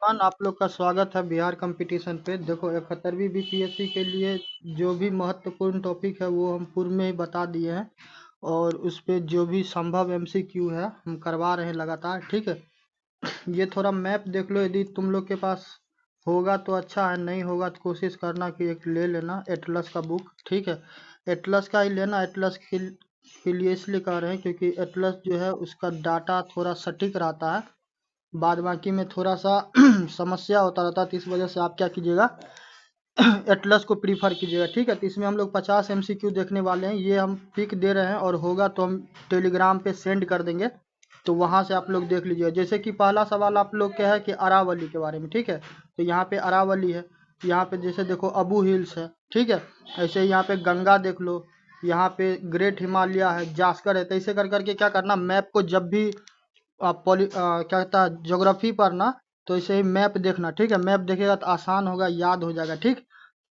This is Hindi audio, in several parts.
मान आप लोग का स्वागत है बिहार कंपटीशन पे। देखो 71वीं बीपीएससी के लिए जो भी महत्वपूर्ण टॉपिक है वो हम पूर्व में ही बता दिए हैं, और उस पे जो भी संभव एमसीक्यू है हम करवा रहे हैं लगातार। ठीक है, ये थोड़ा मैप देख लो, यदि तुम लोग के पास होगा तो अच्छा है, नहीं होगा तो कोशिश करना कि एक ले लेना एटलस का बुक। ठीक है, एटलस का ही लेना। एटलस के लिए इसलिए कह रहे हैं क्योंकि एटलस जो है उसका डाटा थोड़ा सटीक रहता है, बाद बाकी में थोड़ा सा समस्या होता रहता है, तो इस वजह से आप क्या कीजिएगा एटलस को प्रीफर कीजिएगा। ठीक है, तो इसमें हम लोग 50 एमसीक्यू देखने वाले हैं, ये हम पिक दे रहे हैं, और होगा तो हम टेलीग्राम पे सेंड कर देंगे, तो वहां से आप लोग देख लीजिए। जैसे कि पहला सवाल आप लोग क्या है कि अरावली के बारे में। ठीक है, तो यहाँ पे अरावली है, यहाँ पे जैसे देखो अबू हिल्स है। ठीक है, ऐसे ही यहाँ पे गंगा देख लो, यहाँ पे ग्रेट हिमालय है, जास्कर है। तो ऐसे कर करके क्या करना, मैप को जब भी आप क्या कहता है ज्योग्राफी पढ़ना, तो ऐसे ही मैप देखना। ठीक है, मैप देखेगा तो आसान होगा, याद हो जाएगा। ठीक,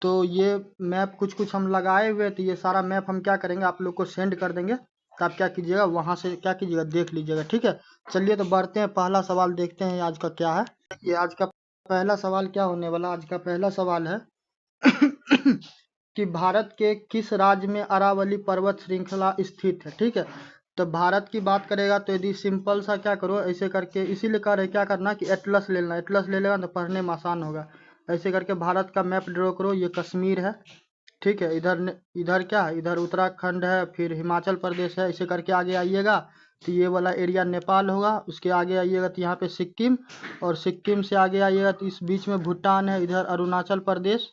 तो ये मैप कुछ कुछ हम लगाए हुए हैं, तो ये सारा मैप हम क्या करेंगे आप लोग को सेंड कर देंगे, तो आप क्या कीजिएगा वहां से क्या कीजिएगा देख लीजिएगा। ठीक है, चलिए तो बढ़ते हैं, पहला सवाल देखते हैं आज का क्या है। ये आज का पहला सवाल क्या होने वाला, आज का पहला सवाल है कि भारत के किस राज्य में अरावली पर्वत श्रृंखला स्थित है। ठीक है, तो भारत की बात करेगा तो यदि सिंपल सा क्या करो, ऐसे करके इसीलिए कह रहे क्या करना कि एटलस ले लेना, एटलस ले लेगा तो पढ़ने में आसान होगा। ऐसे करके भारत का मैप ड्रॉ करो, ये कश्मीर है। ठीक है, इधर क्या है, इधर उत्तराखंड है, फिर हिमाचल प्रदेश है। ऐसे करके आगे आइएगा तो ये वाला एरिया नेपाल होगा, उसके आगे आइएगा तो यहाँ पे सिक्किम, और सिक्किम से आगे आइएगा तो इस बीच में भूटान है, इधर अरुणाचल प्रदेश,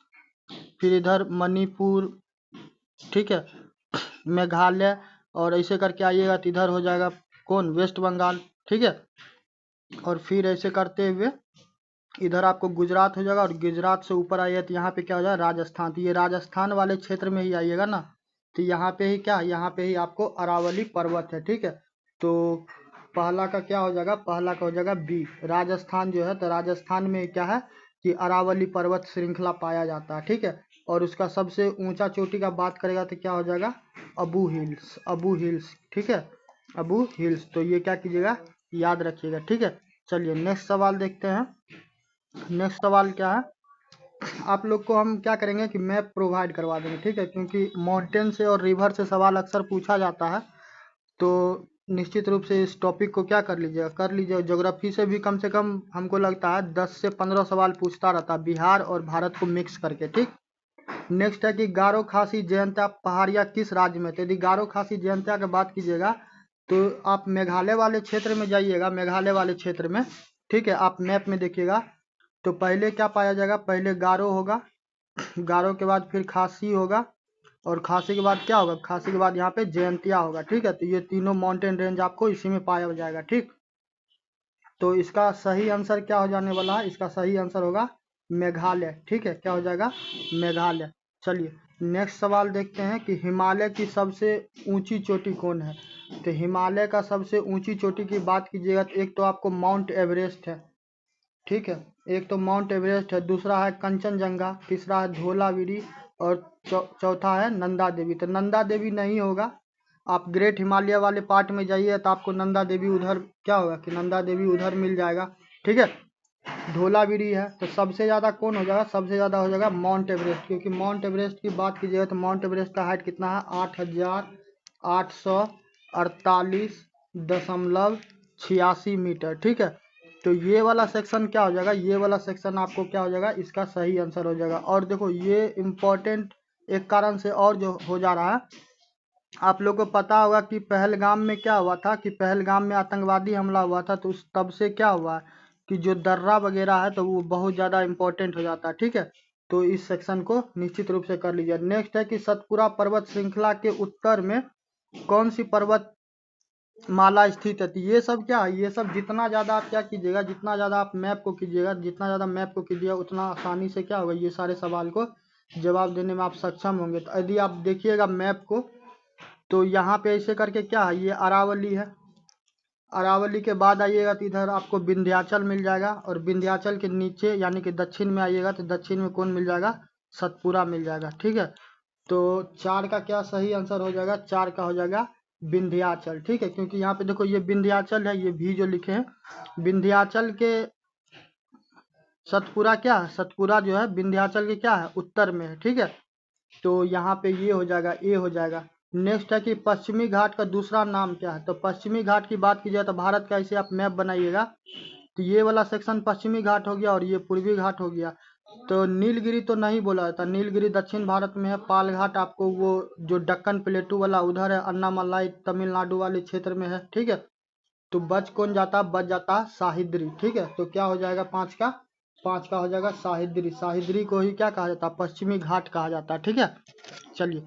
फिर इधर मणिपुर। ठीक है, मेघालय, और ऐसे करके आइएगा तो इधर हो जाएगा कौन, वेस्ट बंगाल। ठीक है, और फिर ऐसे करते हुए इधर आपको गुजरात हो जाएगा, और गुजरात से ऊपर आइएगा तो यहाँ पे क्या हो जाएगा राजस्थान। तो ये राजस्थान वाले क्षेत्र में ही आइएगा ना, तो यहाँ पे ही क्या, यहाँ पे ही आपको अरावली पर्वत है। ठीक है, तो पहला का क्या हो जाएगा, पहला का हो जाएगा बी, राजस्थान जो है, तो राजस्थान में क्या है कि अरावली पर्वत श्रृंखला पाया जाता है। ठीक है, और उसका सबसे ऊंचा चोटी का बात करेगा तो क्या हो जाएगा, अबू हिल्स, अबू हिल्स। ठीक है, अबू हिल्स, तो ये क्या कीजिएगा याद रखिएगा। ठीक है, चलिए नेक्स्ट सवाल देखते हैं। नेक्स्ट सवाल क्या है, आप लोग को हम क्या करेंगे कि मैप प्रोवाइड करवा देंगे। ठीक है, क्योंकि माउंटेन से और रिवर से सवाल अक्सर पूछा जाता है, तो निश्चित रूप से इस टॉपिक को क्या कर लीजिएगा। ज्योग्राफी से भी कम से कम हमको लगता है 10 से 15 सवाल पूछता रहता है, बिहार और भारत को मिक्स करके। ठीक, नेक्स्ट है कि गारो खासी जयंतिया पहाड़िया किस राज्य में। तो यदि गारो खासी जयंतिया की बात कीजिएगा तो आप मेघालय वाले क्षेत्र में जाइएगा, मेघालय वाले क्षेत्र में। ठीक है, आप मैप में देखिएगा तो पहले क्या पाया जाएगा, पहले गारो होगा, गारो के बाद फिर खासी होगा, और खासी के बाद क्या होगा, खासी के बाद यहाँ पे जयंतिया होगा। ठीक है, तो ये तीनों माउंटेन रेंज आपको इसी में पाया जाएगा। ठीक, तो इसका सही आंसर क्या हो जाने वाला है, इसका सही आंसर होगा मेघालय। ठीक है, क्या हो जाएगा, मेघालय। चलिए नेक्स्ट सवाल देखते हैं कि हिमालय की सबसे ऊंची चोटी कौन है। तो हिमालय का सबसे ऊंची चोटी की बात कीजिएगा तो एक तो आपको माउंट एवरेस्ट है। ठीक है, एक तो माउंट एवरेस्ट है, दूसरा है कंचनजंगा, तीसरा है धौलागिरी, और चौथा है नंदा देवी। तो नंदा देवी नहीं होगा, आप ग्रेट हिमालय वाले पार्ट में जाइए तो आपको नंदा देवी उधर क्या होगा कि नंदा देवी उधर मिल जाएगा। ठीक है, धौलागिरी है, तो सबसे ज़्यादा कौन हो जाएगा, सबसे ज़्यादा हो जाएगा माउंट एवरेस्ट, क्योंकि माउंट एवरेस्ट की बात कीजिएगा तो माउंट एवरेस्ट का हाइट कितना है, 8,848.86 मीटर। ठीक है, तो ये वाला सेक्शन क्या हो जाएगा, ये वाला सेक्शन आपको क्या हो जाएगा, इसका सही आंसर हो जाएगा। और देखो ये इम्पोर्टेंट एक कारण से और जो हो जा रहा है, आप लोग को पता होगा कि पहलगाम में क्या हुआ था, कि पहलगाम में आतंकवादी हमला हुआ था, तो उस तब से क्या हुआ है कि जो दर्रा वगैरह है तो वो बहुत ज़्यादा इम्पोर्टेंट हो जाता है। ठीक है, तो इस सेक्शन को निश्चित रूप से कर लीजिए। नेक्स्ट है कि सतपुरा पर्वत श्रृंखला के उत्तर में कौन सी पर्वत माला स्थित है। तो ये सब क्या है, ये सब जितना ज़्यादा आप क्या कीजिएगा, जितना ज़्यादा आप मैप को कीजिएगा, जितना ज़्यादा मैप को कीजिएगा उतना आसानी से क्या होगा, ये सारे सवाल को जवाब देने में आप सक्षम होंगे। तो यदि आप देखिएगा मैप को तो यहाँ पे ऐसे करके क्या है, ये अरावली है, अरावली के बाद आइएगा तो इधर आपको विंध्याचल मिल जाएगा, और विंध्याचल के नीचे यानी कि दक्षिण में आइएगा तो दक्षिण में कौन मिल जाएगा, सतपुरा मिल जाएगा। ठीक है, तो 4 का क्या सही आंसर हो जाएगा, 4 का हो जाएगा विंध्याचल। ठीक है, क्योंकि यहाँ पे देखो ये विंध्याचल है, ये भी जो लिखे हैं विंध्याचल के सतपुरा क्या है, सतपुरा जो है विंध्याचल के क्या है, उत्तर में है, ठीक है। तो यहाँ पे ये हो जाएगा, ए हो जाएगा। नेक्स्ट है कि पश्चिमी घाट का दूसरा नाम क्या है। तो पश्चिमी घाट की बात की जाए तो भारत का ऐसे आप मैप बनाइएगा, तो ये वाला सेक्शन पश्चिमी घाट हो गया और ये पूर्वी घाट हो गया। तो नीलगिरी तो नहीं बोला जाता, नीलगिरी दक्षिण भारत में है। पाल घाट आपको वो जो दक्कन प्लेटू वाला उधर है, अन्नामलाई तमिलनाडु वाले क्षेत्र में है, ठीक है। तो बच कौन जाता, बच जाता साहिद्री, ठीक है। तो क्या हो जाएगा पांच का हो जाएगा साहिद्री। साहिद्री को ही क्या कहा जाता है, पश्चिमी घाट कहा जाता है, ठीक है। चलिए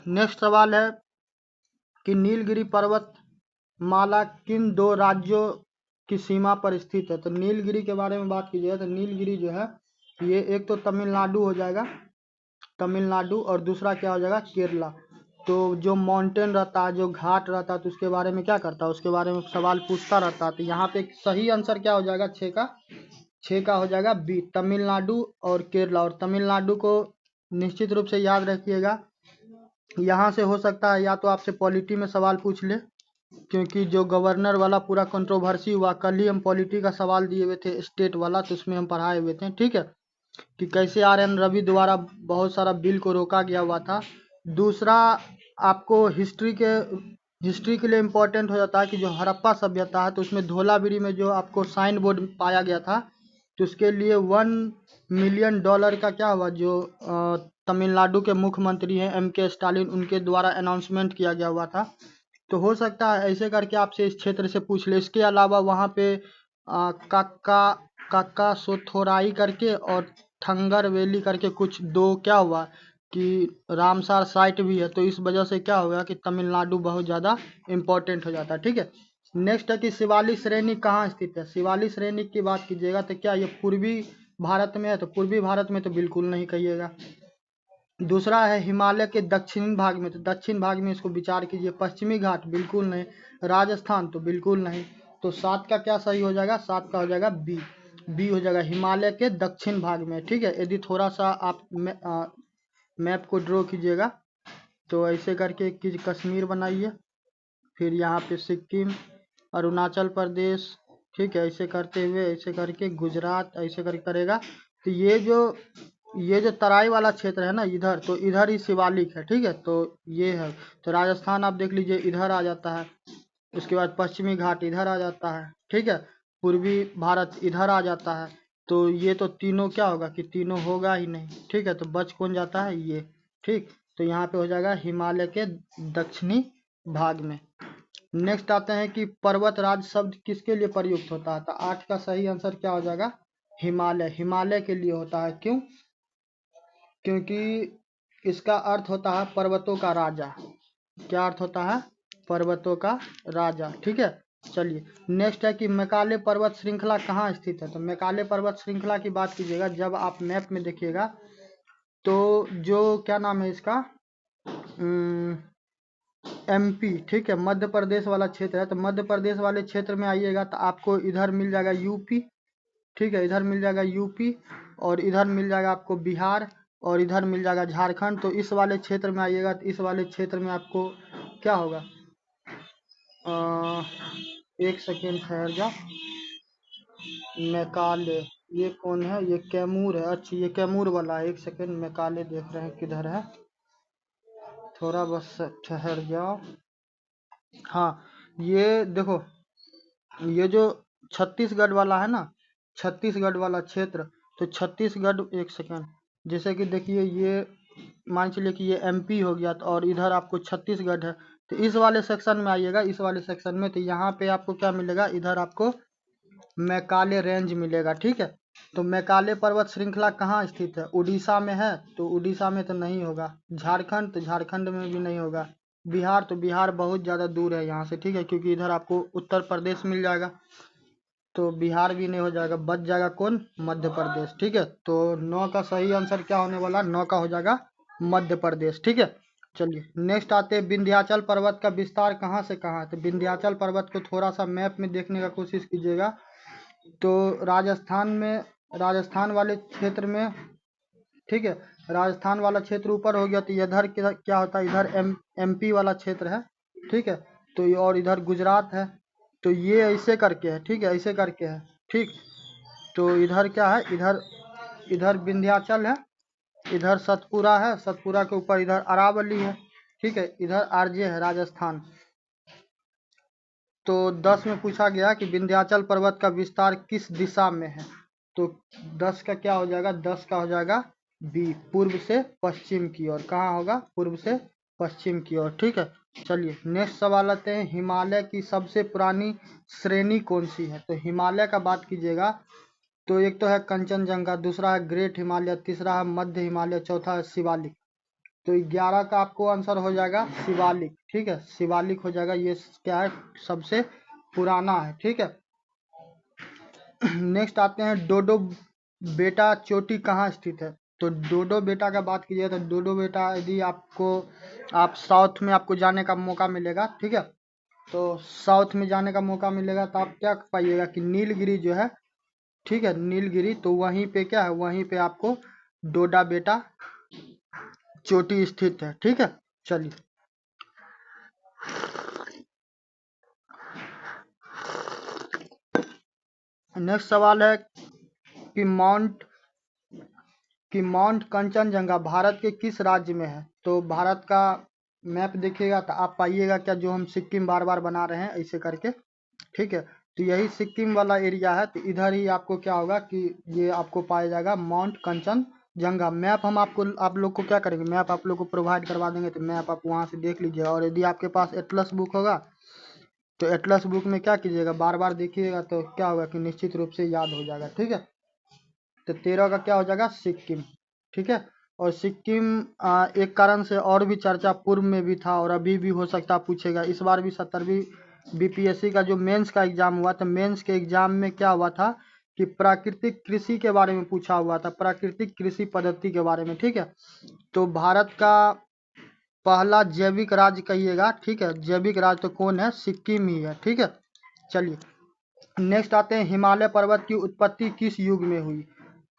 नेक्स्ट सवाल है कि नीलगिरी पर्वत माला किन दो राज्यों की सीमा पर स्थित है। तो नीलगिरी के बारे में बात की जाए तो नीलगिरी जो है ये एक तो तमिलनाडु हो जाएगा, तमिलनाडु, और दूसरा क्या हो जाएगा, केरला। तो जो माउंटेन रहता है, जो घाट रहता है, तो उसके बारे में क्या करता है, उसके बारे में सवाल पूछता रहता है। तो यहाँ पे सही आंसर क्या हो जाएगा, छः का हो जाएगा बी, तमिलनाडु और केरला। और तमिलनाडु को निश्चित रूप से याद रखिएगा, यहाँ से हो सकता है या तो आपसे पॉलिटी में सवाल पूछ ले, क्योंकि जो गवर्नर वाला पूरा कंट्रोवर्सी हुआ, कल ही हम पॉलिटी का सवाल दिए हुए थे स्टेट वाला, तो उसमें हम पढ़ाए हुए थे, ठीक है, कि कैसे RN रवि द्वारा बहुत सारा बिल को रोका गया हुआ था। दूसरा आपको हिस्ट्री के लिए इम्पोर्टेंट हो जाता है कि जो हड़प्पा सभ्यता है, तो उसमें धोलावीरी में जो आपको साइन बोर्ड पाया गया था, तो उसके लिए $1 मिलियन का क्या हुआ, जो तमिलनाडु के मुख्यमंत्री हैं MK स्टालिन, उनके द्वारा अनाउंसमेंट किया गया हुआ था। तो हो सकता है ऐसे करके आपसे इस क्षेत्र से पूछ ले। इसके अलावा वहाँ पे काका सोथोराई करके और थंगर वैली करके कुछ दो क्या हुआ कि रामसार साइट भी है। तो इस वजह से क्या होगा कि तमिलनाडु बहुत ज़्यादा इम्पोर्टेंट हो जाता है, ठीक है। नेक्स्ट है कि शिवालिक श्रेणी कहाँ स्थित है। शिवालिक श्रेणी की बात कीजिएगा तो क्या ये पूर्वी भारत में है। तो पूर्वी भारत में तो बिल्कुल नहीं कहिएगा। दूसरा है हिमालय के दक्षिणी भाग में। तो दक्षिण भाग में इसको विचार कीजिए। पश्चिमी घाट बिल्कुल नहीं। राजस्थान तो बिल्कुल नहीं। तो 7 का क्या सही हो जाएगा, 7 का हो जाएगा बी हो जाएगा, हिमालय के दक्षिण भाग में, ठीक है। यदि थोड़ा सा आप मैप को ड्रॉ कीजिएगा तो ऐसे करके कश्मीर बनाइए, फिर यहाँ पे सिक्किम, अरुणाचल प्रदेश, ठीक है, ऐसे करते हुए ऐसे करके गुजरात, ऐसे करके करेगा। तो ये जो तराई वाला क्षेत्र है ना इधर, तो इधर ही शिवालिक है, ठीक है। तो ये है, तो राजस्थान आप देख लीजिए इधर आ जाता है, उसके बाद पश्चिमी घाट इधर आ जाता है, ठीक है, पूर्वी भारत इधर आ जाता है। तो ये तो तीनों क्या होगा कि तीनों होगा ही नहीं, ठीक है। तो बच कौन जाता है, ये, ठीक। तो यहाँ पे हो जाएगा हिमालय के दक्षिणी भाग में। नेक्स्ट आते हैं कि पर्वतराज शब्द किसके लिए प्रयुक्त होता है। तो 8 का सही आंसर क्या हो जाएगा, हिमालय। हिमालय के लिए होता है, क्यों, क्योंकि इसका अर्थ होता है पर्वतों का राजा। क्या अर्थ होता है, पर्वतों का राजा, ठीक है। चलिए नेक्स्ट है कि मैकाले पर्वत श्रृंखला कहाँ स्थित है। तो मैकाले पर्वत श्रृंखला की बात कीजिएगा, जब आप मैप में देखिएगा तो जो क्या नाम है इसका, MP, ठीक है, मध्य प्रदेश वाला क्षेत्र है। तो मध्य प्रदेश वाले क्षेत्र में आइएगा तो आपको इधर मिल जाएगा यूपी, ठीक है, इधर मिल जाएगा यूपी, और इधर मिल जाएगा आपको बिहार, और इधर मिल जाएगा झारखंड। तो इस वाले क्षेत्र में आइएगा तो इस वाले क्षेत्र में आपको क्या होगा, एक सेकेंड ठहर जा, मैकाले, ये कौन है, ये कैमूर है। अच्छा ये कैमूर वाला है, एक सेकेंड, मैकाले देख रहे हैं किधर है, थोड़ा बस ठहर जाओ। हाँ ये देखो, ये जो छत्तीसगढ़ वाला है ना, छत्तीसगढ़ वाला क्षेत्र, तो छत्तीसगढ़, एक सेकेंड, जैसे कि देखिए ये मान चलिए कि ये MP हो गया, तो और इधर आपको छत्तीसगढ़ है। तो इस वाले सेक्शन में आइएगा, इस वाले सेक्शन में, तो यहाँ पे आपको क्या मिलेगा, इधर आपको मैकाले रेंज मिलेगा, ठीक है। तो मैकाले पर्वत श्रृंखला कहाँ स्थित है, उड़ीसा में है। तो उड़ीसा में तो नहीं होगा। झारखंड, तो झारखंड में भी नहीं होगा। बिहार, तो बिहार बहुत ज़्यादा दूर है यहाँ से, ठीक है, क्योंकि इधर आपको उत्तर प्रदेश मिल जाएगा, तो बिहार भी नहीं हो जाएगा। बच जाएगा कौन, मध्य प्रदेश, ठीक है। तो 9 का सही आंसर क्या होने वाला, 9 का हो जाएगा मध्य प्रदेश, ठीक है। चलिए नेक्स्ट आते हैं, विंध्याचल पर्वत का विस्तार कहाँ से कहाँ है। तो विंध्याचल पर्वत को थोड़ा सा मैप में देखने का कोशिश कीजिएगा। तो राजस्थान में, राजस्थान वाले क्षेत्र में, ठीक है, राजस्थान वाला क्षेत्र ऊपर हो गया। तो इधर क्या होता है, इधर MP वाला क्षेत्र है, ठीक है। तो ये और इधर गुजरात है, तो ये ऐसे करके है, ठीक है, ऐसे करके है, ठीक। तो इधर क्या है, इधर इधर विंध्याचल है, इधर सतपुरा है, सतपुरा के ऊपर इधर अरावली है, ठीक है, इधर आरजे है राजस्थान। तो 10 में पूछा गया कि विंध्याचल पर्वत का विस्तार किस दिशा में है। तो 10 का क्या हो जाएगा, 10 का हो जाएगा बी, पूर्व से पश्चिम की ओर। कहाँ होगा, पूर्व से पश्चिम की ओर, ठीक है। चलिए नेक्स्ट सवाल आते हैं, हिमालय की सबसे पुरानी श्रेणी कौन सी है। तो हिमालय का बात कीजिएगा तो एक तो है कंचनजंगा, दूसरा है ग्रेट हिमालय, तीसरा है मध्य हिमालय, चौथा है शिवालिक। तो 11 का आपको आंसर हो जाएगा शिवालिक, ठीक है, शिवालिक हो जाएगा। ये क्या है, सबसे पुराना है, ठीक है। नेक्स्ट आते हैं, डोडो बेटा चोटी कहाँ स्थित है। तो डोडो बेटा का बात कीजिए तो डोडो बेटा यदि आप साउथ में आपको जाने का मौका मिलेगा, ठीक है, तो साउथ में जाने का मौका मिलेगा तो आप क्या पाइएगा कि नीलगिरी जो है, ठीक है, नीलगिरी, तो वहीं पे क्या है, वहीं पे आपको डोडा बेटा चोटी स्थित है, ठीक है। चलिए नेक्स्ट सवाल है कि माउंट कंचनजंगा भारत के किस राज्य में है। तो भारत का मैप देखिएगा तो आप पाइएगा क्या, जो हम सिक्किम बार बार बना रहे हैं ऐसे करके, ठीक है, तो यही सिक्किम वाला एरिया है। तो इधर ही आपको क्या होगा कि ये आपको पाया जाएगा माउंट कंचनजंगा। मैप हम आप लोग को क्या करेंगे, मैप आप लोग को प्रोवाइड करवा देंगे, तो मैप आप वहाँ से देख लीजिएगा। और यदि आपके पास एटलस बुक होगा तो एटलस बुक में क्या कीजिएगा, बार बार देखिएगा तो क्या होगा कि निश्चित रूप से याद हो जाएगा, ठीक है। तो 13 का क्या हो जाएगा, सिक्किम, ठीक है। और सिक्किम एक कारण से और भी चर्चा पूर्व में भी था और अभी भी हो सकता पूछेगा। इस बार भी 17वीं बीपीएससी का जो मेंस का एग्जाम हुआ था, मेंस के एग्जाम में क्या हुआ था कि प्राकृतिक कृषि के बारे में पूछा हुआ था, प्राकृतिक कृषि पद्धति के बारे में, ठीक है। तो भारत का पहला जैविक राज्य कहिएगा, ठीक है, जैविक राज्य तो कौन है, सिक्किम ही है, ठीक है। चलिए नेक्स्ट आते हैं, हिमालय पर्वत की उत्पत्ति किस युग में हुई।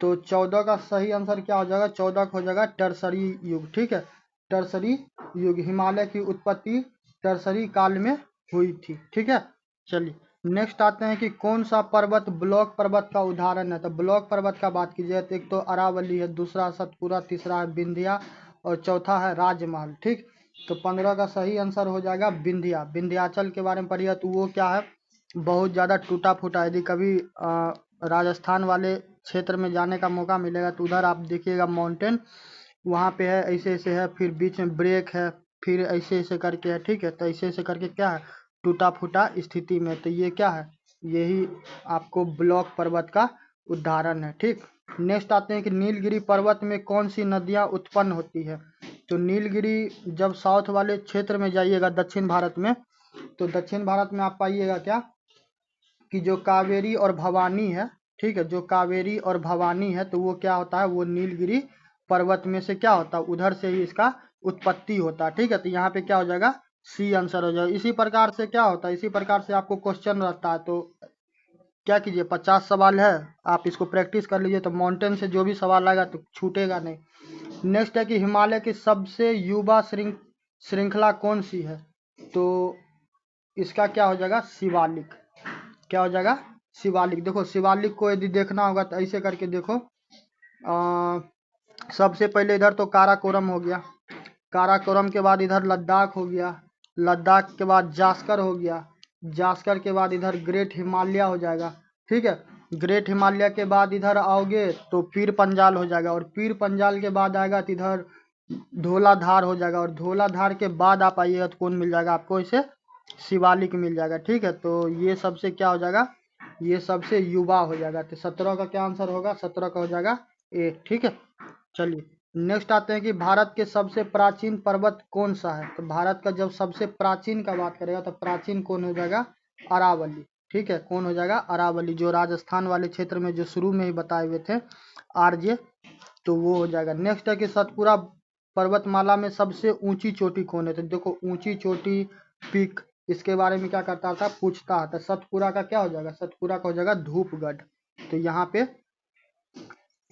तो 14 का सही आंसर क्या हो जाएगा, 14 का हो जाएगा टर्सरी युग, ठीक है, टर्सरी युग, हिमालय की उत्पत्ति टर्सरी काल में हुई थी, ठीक है। चलिए नेक्स्ट आते हैं कि कौन सा पर्वत ब्लॉक पर्वत का उदाहरण है। तो ब्लॉक पर्वत का बात कीजिए तो एक तो अरावली है, दूसरा सतपुरा, तीसरा है विंध्या और चौथा है राजमहल, ठीक। तो 15 का सही आंसर हो जाएगा विंध्या। विंध्याचल के बारे में पढ़िए तो वो क्या है, बहुत ज़्यादा टूटा फूटा। यदि कभी राजस्थान वाले क्षेत्र में जाने का मौका मिलेगा तो उधर आप देखिएगा माउंटेन वहाँ पे है, ऐसे ऐसे है, फिर बीच में ब्रेक है, फिर ऐसे ऐसे करके है, ठीक है। तो ऐसे ऐसे करके क्या है, टूटा फूटा स्थिति में। तो ये क्या है, यही आपको ब्लॉक पर्वत का उदाहरण है, ठीक। नेक्स्ट आते हैं कि नीलगिरी पर्वत में कौन सी नदियाँ उत्पन्न होती है। तो नीलगिरी जब साउथ वाले क्षेत्र में जाइएगा दक्षिण भारत में, तो दक्षिण भारत में आप पाइएगा क्या कि जो कावेरी और भवानी है, ठीक है, जो कावेरी और भवानी है तो वो क्या होता है, वो नीलगिरी पर्वत में से क्या होता है, उधर से ही इसका उत्पत्ति होता है, ठीक है। तो यहाँ पे क्या हो जाएगा, सी आंसर हो जाएगा। इसी प्रकार से क्या होता है, इसी प्रकार से आपको क्वेश्चन रहता है। तो क्या कीजिए, 50 सवाल है, आप इसको प्रैक्टिस कर लीजिए तो माउंटेन से जो भी सवाल आएगा तो छूटेगा नहीं। नेक्स्ट है कि हिमालय की सबसे युवा श्रृंखला कौन सी है। तो इसका क्या हो जाएगा, शिवालिक, क्या हो जाएगा, शिवालिक। देखो शिवालिक को यदि देखना होगा तो ऐसे करके देखो, सबसे पहले इधर तो काराकोरम हो गया, काराकोरम के बाद इधर लद्दाख हो गया, लद्दाख के बाद जास्कर हो गया, जास्कर के बाद इधर ग्रेट हिमालय हो जाएगा, ठीक है। ग्रेट हिमालय के बाद इधर आओगे तो पीर पंजाल हो जाएगा, और पीर पंजाल के बाद आएगा तो इधर धौलाधार हो जाएगा, और धौलाधार के बाद आप आइएगा तो कौन मिल जाएगा आपको, इसे शिवालिक मिल जाएगा, ठीक है। तो ये सबसे क्या हो जाएगा, ये सबसे युवा हो जाएगा। तो 17 का क्या आंसर होगा, 17 का हो जाएगा ए, ठीक है। चलिए नेक्स्ट आते हैं कि भारत के सबसे प्राचीन पर्वत कौन सा है। तो भारत का जब सबसे प्राचीन का बात करेगा तो प्राचीन कौन हो जाएगा, अरावली, ठीक है, कौन हो जाएगा, अरावली, जो राजस्थान वाले क्षेत्र में जो शुरू में ही बताए हुए थे आरजे, तो वो हो जाएगा। नेक्स्ट है कि सतपुरा पर्वतमाला में सबसे ऊंची चोटी कौन है। तो देखो ऊंची चोटी पीक, इसके बारे में क्या करता था, पूछता था। सतपुरा का क्या हो जाएगा, सतपुरा का हो जाएगा धूपगढ़। तो यहाँ पे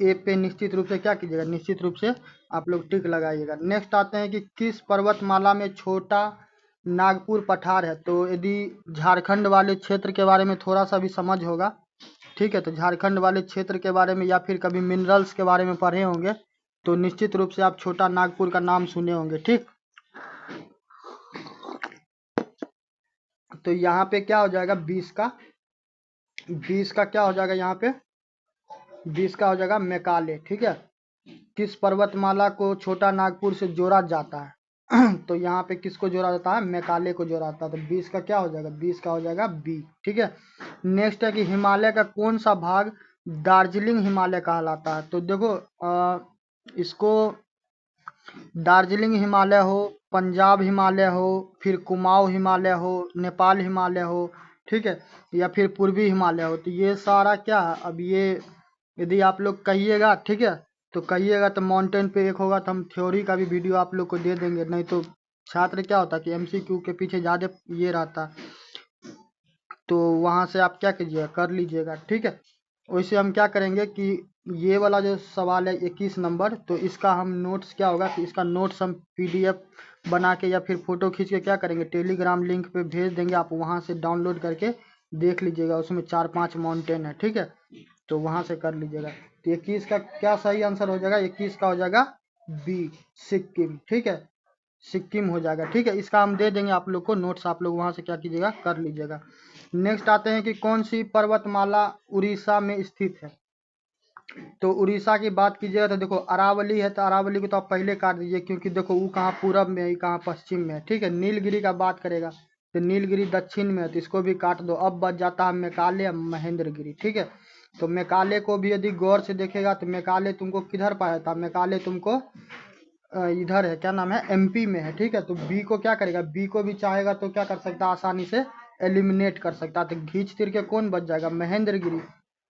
ए पे निश्चित रूप से क्या कीजिएगा, निश्चित रूप से आप लोग टिक लगाइएगा। नेक्स्ट आते हैं कि किस पर्वतमाला में छोटा नागपुर पठार है। तो यदि झारखंड वाले क्षेत्र के बारे में थोड़ा सा भी समझ होगा, ठीक है, तो झारखंड वाले क्षेत्र के बारे में या फिर कभी मिनरल्स के बारे में पढ़े होंगे तो निश्चित रूप से आप छोटा नागपुर का नाम सुने होंगे। ठीक, तो यहाँ पे क्या हो जाएगा 20 का क्या हो जाएगा, यहाँ पे 20 का हो जाएगा मेकाले। ठीक है, किस पर्वतमाला को छोटा नागपुर से जोड़ा जाता है तो यहाँ पे किसको जोड़ा जाता है, मेकाले को जोड़ा जाता है। तो 20 का क्या हो जाएगा, 20 का हो जाएगा बी। ठीक है, नेक्स्ट है कि हिमालय का कौन सा भाग दार्जिलिंग हिमालय कहलाता है। तो देखो इसको दार्जिलिंग हिमालय हो, पंजाब हिमालय हो, फिर कुमाऊं हिमालय हो, नेपाल हिमालय हो, ठीक है, या फिर पूर्वी हिमालय हो, तो ये सारा क्या है। अब ये यदि आप लोग कहिएगा, ठीक है, तो कहिएगा तो माउंटेन पे एक होगा तो हम थ्योरी का भी वीडियो आप लोग को दे देंगे। नहीं तो छात्र क्या होता है कि एमसीक्यू के पीछे ज़्यादा ये रहता, तो वहाँ से आप क्या कीजिएगा, कर लीजिएगा। ठीक है, वैसे हम क्या करेंगे कि ये वाला जो सवाल है 21 नंबर, तो इसका हम नोट्स क्या होगा कि इसका नोट्स हम पीडीएफ बना के या फिर फोटो खींच के क्या करेंगे, टेलीग्राम लिंक पे भेज देंगे, आप वहाँ से डाउनलोड करके देख लीजिएगा। उसमें 4-5 माउंटेन है, ठीक है, तो वहाँ से कर लीजिएगा। तो 21 का क्या सही आंसर हो जाएगा, 21 का हो जाएगा बी, सिक्किम। ठीक है, सिक्किम हो जाएगा। ठीक है, इसका हम दे देंगे आप लोग को नोट्स, आप लोग वहाँ से क्या कीजिएगा, कर लीजिएगा। नेक्स्ट आते हैं कि कौन सी पर्वतमाला उड़ीसा में स्थित है। तो उड़ीसा की बात कीजिएगा तो देखो अरावली है, तो अरावली को तो आप पहले काट दीजिए, क्योंकि देखो वो कहाँ पूरब में है, कहाँ पश्चिम में है। ठीक है, नीलगिरी का बात करेगा तो नीलगिरी दक्षिण में है, तो इसको भी काट दो। अब बच जाता है मेघालय महेंद्रगिरी। ठीक है, तो मेघालय को भी यदि गौर से देखेगा तो मेघालय तुमको किधर पाया था, मेघालय तुमको इधर है, क्या नाम है, एमपी में है। ठीक है, तो बी को क्या करेगा, बी को भी चाहेगा तो क्या कर सकता है, आसानी से एलिमिनेट कर सकता है। तो घींच तीर के कौन बच जाएगा, महेंद्रगिरी।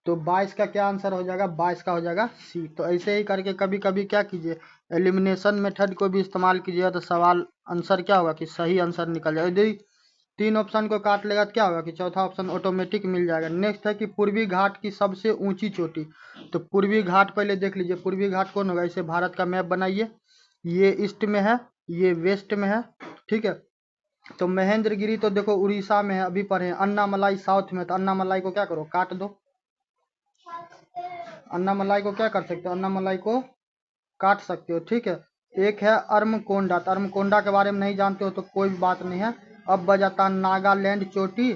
तो 22 का क्या आंसर हो जाएगा, 22 का हो जाएगा सी। तो ऐसे ही करके कभी कभी क्या कीजिए, एलिमिनेशन मेथड को भी इस्तेमाल कीजिए, तो सवाल आंसर क्या होगा कि सही आंसर निकल जाएगा। यदि 3 ऑप्शन को काट लेगा तो क्या होगा कि चौथा ऑप्शन ऑटोमेटिक मिल जाएगा। नेक्स्ट है कि पूर्वी घाट की सबसे ऊंची चोटी। तो पूर्वी घाट पहले देख लीजिए, पूर्वी घाट कौन होगा, इसे भारत का मैप बनाइए, ये ईस्ट में है, ये वेस्ट में है। ठीक है, तो महेंद्रगिरी तो देखो उड़ीसा में है, अभी पढ़े। अन्नामलाई साउथ में, तो अन्नामलाई को क्या करो, काट दो। अन्नामलाई को क्या कर सकते हो, अन्नामलाई को काट सकते हो। ठीक है, एक है अर्मकोंडा, तो अर्मकोंडा के बारे में नहीं जानते हो तो कोई बात नहीं है। अब बजाता नागालैंड चोटी।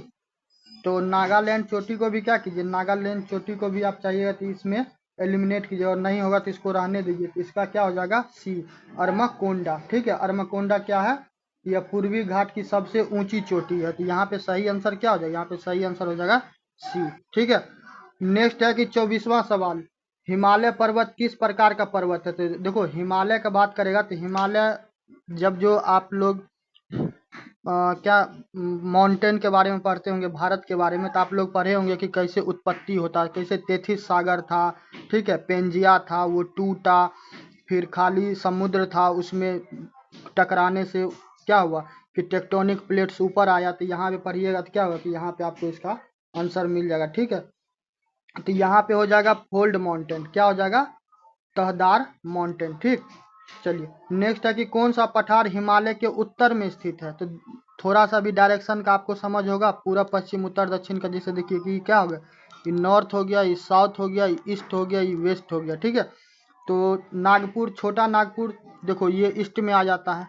तो नागालैंड चोटी को भी क्या कीजिए, नागालैंड चोटी को भी आप चाहिएगा तो इसमें एलिमिनेट कीजिए, और नहीं होगा तो इसको रहने दीजिए। तो इसका क्या हो जाएगा सी, अर्मकोंडा। ठीक है, अर्मकोंडा क्या है, यह पूर्वी घाट की सबसे ऊंची चोटी है। तो यहाँ पे सही आंसर क्या हो जाएगा, यहाँ पे सही आंसर हो जाएगा सी। ठीक है, नेक्स्ट है कि 24वां सवाल, हिमालय पर्वत किस प्रकार का पर्वत है। तो देखो हिमालय का बात करेगा तो हिमालय जब जो आप लोग क्या माउंटेन के बारे में पढ़ते होंगे, भारत के बारे में, तो आप लोग पढ़े होंगे कि कैसे उत्पत्ति होता है, कैसे तेथिस सागर था, ठीक है, पेंजिया था, वो टूटा, फिर खाली समुद्र था, उसमें टकराने से क्या हुआ कि टेक्टोनिक प्लेट्स ऊपर आया। तो यहाँ पे पढ़िएगा तो क्या होगा कि यहाँ पे आपको इसका आंसर मिल जाएगा। ठीक है, तो यहाँ पे हो जाएगा फोल्ड माउंटेन, क्या हो जाएगा, तहदार माउंटेन। ठीक, चलिए नेक्स्ट है कि कौन सा पठार हिमालय के उत्तर में स्थित है। तो थोड़ा सा भी डायरेक्शन का आपको समझ होगा, पूरा पश्चिम उत्तर दक्षिण का, जैसे देखिए कि क्या हो गया, ये नॉर्थ हो गया, ये साउथ हो गया, ये ईस्ट हो गया, ये वेस्ट हो गया। ठीक है, तो नागपुर, छोटा नागपुर देखो ये ईस्ट में आ जाता है।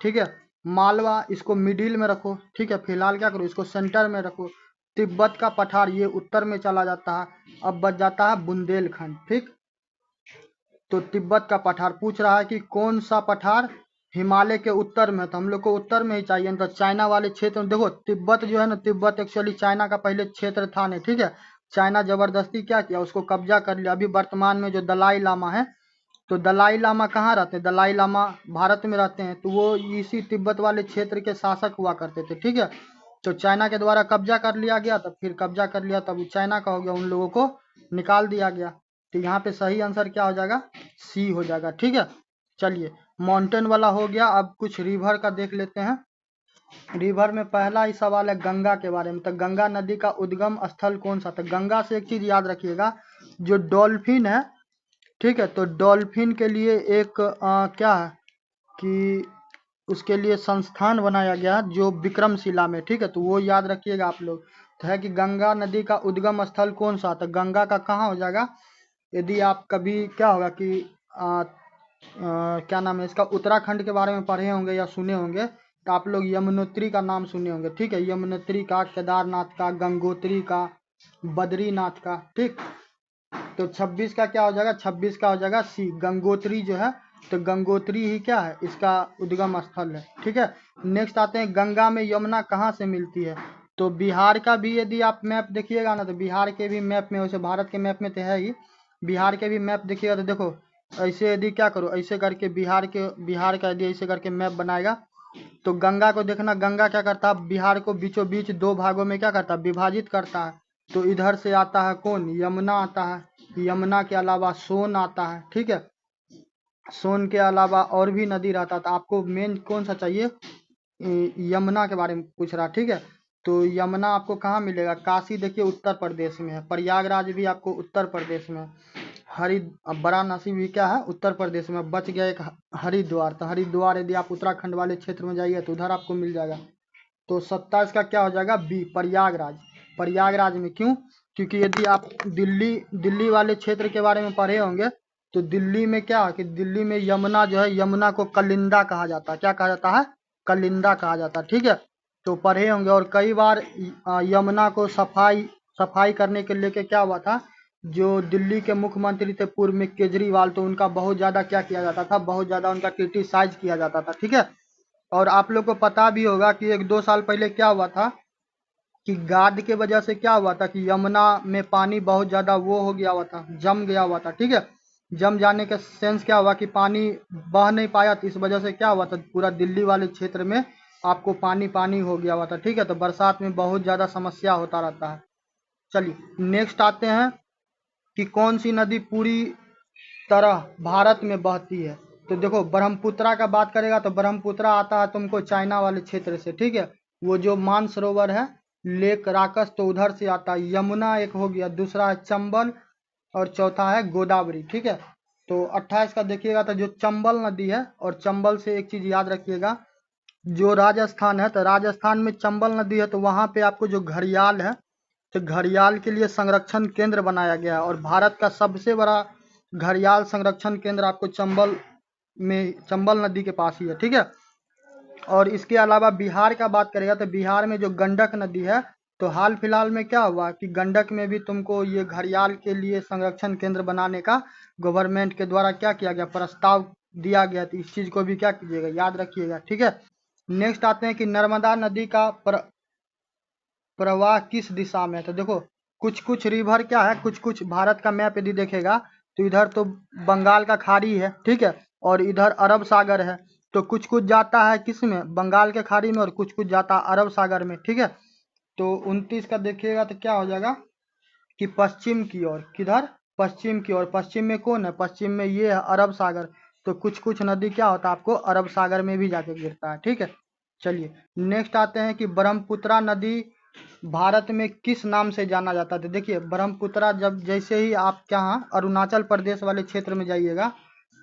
ठीक है, मालवा इसको मिडिल में रखो। ठीक है, फिलहाल क्या करो, इसको सेंटर में रखो। तिब्बत का पठार ये उत्तर में चला जाता है। अब बच जाता है बुंदेलखंड। ठीक, तो तिब्बत का पठार पूछ रहा है कि कौन सा पठार हिमालय के उत्तर में, तो हम लोग को उत्तर में ही चाहिए। तो चाइना वाले क्षेत्र में देखो, तिब्बत जो है ना, तिब्बत एक्चुअली चाइना का पहले क्षेत्र था नहीं। ठीक है, चाइना जबरदस्ती क्या किया, उसको कब्जा कर लिया। अभी वर्तमान में जो दलाई लामा है, तो दलाई लामा कहाँ रहते हैं, दलाई लामा भारत में रहते हैं, तो वो इसी तिब्बत वाले क्षेत्र के शासक हुआ करते थे। ठीक है, तो चाइना के द्वारा कब्जा कर लिया गया, तब फिर कब्जा कर लिया तब चाइना का हो गया, उन लोगों को निकाल दिया गया। तो यहाँ पे सही आंसर क्या हो जाएगा, सी हो जाएगा। ठीक है, चलिए माउंटेन वाला हो गया, अब कुछ रिवर का देख लेते हैं। रिवर में पहला ही सवाल है गंगा के बारे में। तो गंगा नदी का उद्गम स्थल कौन सा था। गंगा से एक चीज याद रखिएगा, जो डॉल्फिन है, ठीक है, तो डॉल्फिन के लिए एक क्या है कि उसके लिए संस्थान बनाया गया जो विक्रमशिला में, ठीक है। तो वो याद रखिएगा आप लोग। तो है कि गंगा नदी का उद्गम स्थल कौन सा, तो गंगा का कहाँ हो जाएगा, यदि आप कभी क्या होगा कि क्या नाम है इसका, उत्तराखंड के बारे में पढ़े होंगे या सुने होंगे, तो आप लोग यमुनोत्री का नाम सुने होंगे, ठीक है। यमुनोत्री का, केदारनाथ का, गंगोत्री का, बद्रीनाथ का, ठीक। तो 26 का क्या हो जाएगा, 26 का हो जाएगा सी, गंगोत्री जो है। तो गंगोत्री ही क्या है, इसका उद्गम स्थल है, ठीक है। नेक्स्ट आते हैं, गंगा में यमुना कहाँ से मिलती है। तो बिहार का भी यदि आप मैप देखिएगा ना, तो बिहार के भी मैप में, वैसे भारत के मैप में तो है ही, बिहार के भी मैप देखिएगा तो देखो ऐसे, यदि क्या करो ऐसे करके बिहार का यदि ऐसे करके मैप बनाएगा, तो गंगा को देखना, गंगा क्या करता है, बिहार को बीचों बीच दो भागों में क्या करता है, विभाजित करता है। तो इधर से आता है कौन, यमुना आता है, यमुना के अलावा सोन आता है, ठीक है। सोन के अलावा और भी नदी रहता था, आपको मेन कौन सा चाहिए, यमुना के बारे में पूछ रहा, ठीक है। तो यमुना आपको कहाँ मिलेगा, काशी देखिए उत्तर प्रदेश में है, प्रयागराज भी आपको उत्तर प्रदेश में है, हरि वाराणसी भी क्या है, उत्तर प्रदेश में। बच गया एक हरिद्वार, तो हरिद्वार यदि आप उत्तराखंड वाले क्षेत्र में जाइए तो उधर आपको मिल जाएगा। तो 27 का क्या हो जाएगा, बी, प्रयागराज। प्रयागराज में क्यों, क्योंकि यदि आप दिल्ली वाले क्षेत्र के बारे में पढ़े होंगे, तो दिल्ली में क्या है कि दिल्ली में यमुना जो है, यमुना को कलिंदा कहा जाता है, क्या कहा जाता है, कलिंदा कहा जाता है, ठीक है। तो पढ़े होंगे। और कई बार यमुना को सफाई करने के लेके क्या हुआ था, जो दिल्ली के मुख्यमंत्री थे पूर्व में केजरीवाल, तो उनका बहुत ज्यादा क्या किया जाता था, बहुत ज्यादा उनका क्रिटिसाइज किया जाता था, ठीक है। और आप लोग को पता भी होगा कि 1-2 साल पहले क्या हुआ था, कि गाद के वजह से क्या हुआ था कि यमुना में पानी बहुत ज्यादा वो हो गया हुआ था, जम गया हुआ था, ठीक है। जम जाने का सेंस क्या हुआ कि पानी बह नहीं पाया, तो इस वजह से क्या हुआ था, पूरा दिल्ली वाले क्षेत्र में आपको पानी पानी हो गया हुआ था, ठीक है। तो बरसात में बहुत ज्यादा समस्या होता रहता है। चलिए नेक्स्ट आते हैं कि कौन सी नदी पूरी तरह भारत में बहती है। तो देखो ब्रह्मपुत्रा का बात करेगा तो ब्रह्मपुत्रा आता है तुमको चाइना वाले क्षेत्र से, ठीक है। वो जो मानसरोवर है, लेक राकस, तो उधर से आता है। यमुना एक हो गया, दूसरा है चंबल, और चौथा है गोदावरी, ठीक है। तो 28 का देखिएगा तो जो चंबल नदी है, और चंबल से एक चीज याद रखिएगा, जो राजस्थान है, तो राजस्थान में चंबल नदी है, तो वहां पे आपको जो घड़ियाल है, तो घड़ियाल के लिए संरक्षण केंद्र बनाया गया है, और भारत का सबसे बड़ा घड़ियाल संरक्षण केंद्र आपको चंबल नदी के पास ही है, ठीक है। और इसके अलावा बिहार का बात करेगा तो बिहार में जो गंडक नदी है, तो हाल फिलहाल में क्या हुआ कि गंडक में भी तुमको ये घड़ियाल के लिए संरक्षण केंद्र बनाने का गवर्नमेंट के द्वारा क्या किया गया, प्रस्ताव दिया गया। तो इस चीज को भी क्या कीजिएगा, याद रखिएगा, ठीक है। नेक्स्ट आते हैं कि नर्मदा नदी का प्रवाह किस दिशा में है। तो देखो कुछ कुछ रिवर क्या है, कुछ कुछ भारत का मैप यदि देखेगा तो इधर तो बंगाल का खाड़ी है, ठीक है, और इधर अरब सागर है। तो कुछ कुछ जाता है किस में, बंगाल के खाड़ी में, और कुछ कुछ जाता है अरब सागर में, ठीक है। तो 29 का देखिएगा तो क्या हो जाएगा कि पश्चिम की ओर, किधर, पश्चिम की ओर। पश्चिम में कौन है, पश्चिम में ये है अरब सागर। तो कुछ कुछ नदी क्या होता है आपको अरब सागर में भी जाके गिरता है, ठीक है। चलिए नेक्स्ट आते हैं कि ब्रह्मपुत्रा नदी भारत में किस नाम से जाना जाता है। तो देखिए ब्रह्मपुत्रा, जब जैसे ही आप क्या अरुणाचल प्रदेश वाले क्षेत्र में जाइएगा,